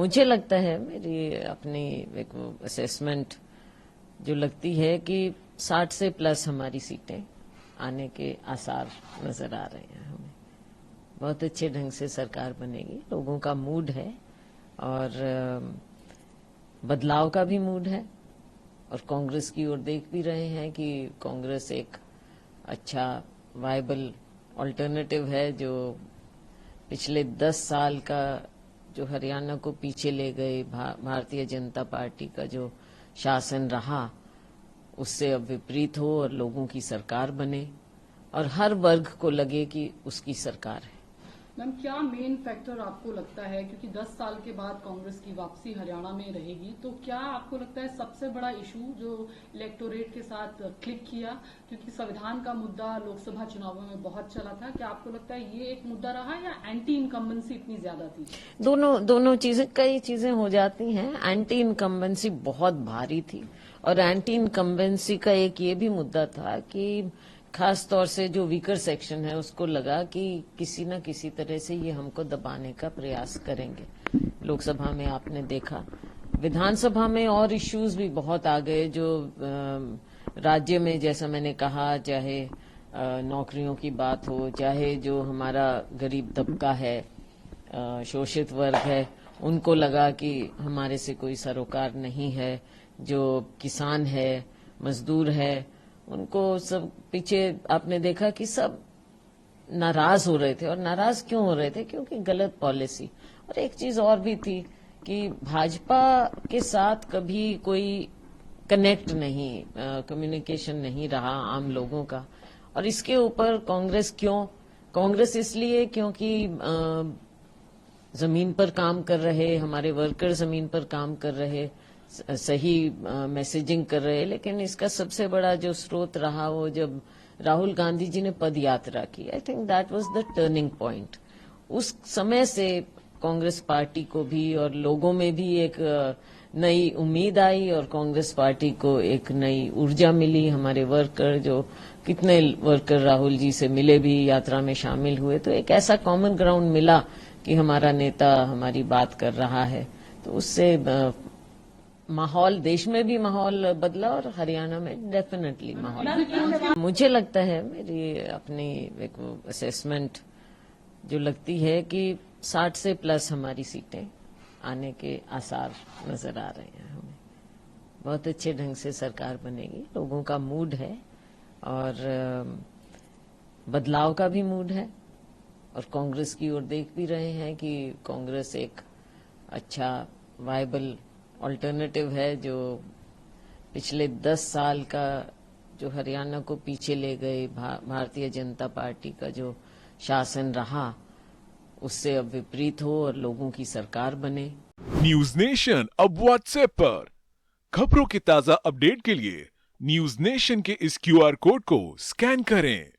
मुझे लगता है, मेरी अपनी एक असेसमेंट जो लगती है कि 60 से प्लस हमारी सीटें आने के आसार नजर आ रहे हैं हमें। बहुत अच्छे ढंग से सरकार बनेगी, लोगों का मूड है और बदलाव का भी मूड है। और कांग्रेस की ओर देख भी रहे हैं कि कांग्रेस एक अच्छा वायबल ऑल्टरनेटिव है, जो पिछले 10 साल का जो हरियाणा को पीछे ले गए भारतीय जनता पार्टी का जो शासन रहा, उससे अब विपरीत हो और लोगों की सरकार बने और हर वर्ग को लगे कि उसकी सरकार है। मैम, क्या मेन फैक्टर आपको लगता है, क्योंकि 10 साल के बाद कांग्रेस की वापसी हरियाणा में रहेगी, तो क्या आपको लगता है सबसे बड़ा इशू जो इलेक्टोरेट के साथ क्लिक किया, क्योंकि संविधान का मुद्दा लोकसभा चुनावों में बहुत चला था, क्या आपको लगता है ये एक मुद्दा रहा या एंटी इनकम्बेंसी इतनी ज्यादा थी? दोनों चीजें, कई चीजें हो जाती हैं। एंटी इनकम्बेंसी बहुत भारी थी और एंटी इनकम्बेंसी का एक ये भी मुद्दा था कि खास तौर से जो वीकर सेक्शन है उसको लगा कि किसी न किसी तरह से ये हमको दबाने का प्रयास करेंगे। लोकसभा में आपने देखा, विधानसभा में और इश्यूज भी बहुत आ गए जो राज्य में, जैसा मैंने कहा, चाहे नौकरियों की बात हो, चाहे जो हमारा गरीब तबका है, शोषित वर्ग है, उनको लगा कि हमारे से कोई सरोकार नहीं है। जो किसान है, मजदूर है, उनको सब पीछे आपने देखा कि सब नाराज हो रहे थे। और नाराज क्यों हो रहे थे? क्योंकि गलत पॉलिसी। और एक चीज और भी थी कि भाजपा के साथ कभी कोई कनेक्ट नहीं, कम्युनिकेशन नहीं रहा आम लोगों का। और इसके ऊपर कांग्रेस क्यों? कांग्रेस इसलिए क्योंकि जमीन पर काम कर रहे हमारे वर्कर, जमीन पर काम कर रहे, सही मैसेजिंग कर रहे। लेकिन इसका सबसे बड़ा जो स्रोत रहा वो जब राहुल गांधी जी ने पद यात्रा की, I think that was the turning point. उस समय से कांग्रेस पार्टी को भी और लोगों में भी एक नई उम्मीद आई और कांग्रेस पार्टी को एक नई ऊर्जा मिली। हमारे वर्कर, जो कितने वर्कर राहुल जी से मिले भी, यात्रा में शामिल हुए, तो एक ऐसा कॉमन ग्राउंड मिला कि हमारा नेता हमारी बात कर रहा है। तो उससे माहौल, देश में भी माहौल बदला और हरियाणा में डेफिनेटली माहौल। मुझे लगता है, मेरी अपनी एक असेसमेंट जो लगती है कि 60 से प्लस हमारी सीटें आने के आसार नजर आ रहे हैं हमें। बहुत अच्छे ढंग से सरकार बनेगी, लोगों का मूड है और बदलाव का भी मूड है। और कांग्रेस की ओर देख भी रहे हैं कि कांग्रेस एक अच्छा वायबल ऑल्टरनेटिव है, जो पिछले 10 साल का जो हरियाणा को पीछे ले गए भारतीय जनता पार्टी का जो शासन रहा, उससे अब विपरीत हो और लोगों की सरकार बने। न्यूज नेशन अब व्हाट्सएप पर खबरों के ताजा अपडेट के लिए न्यूज नेशन के इस QR कोड को स्कैन करें।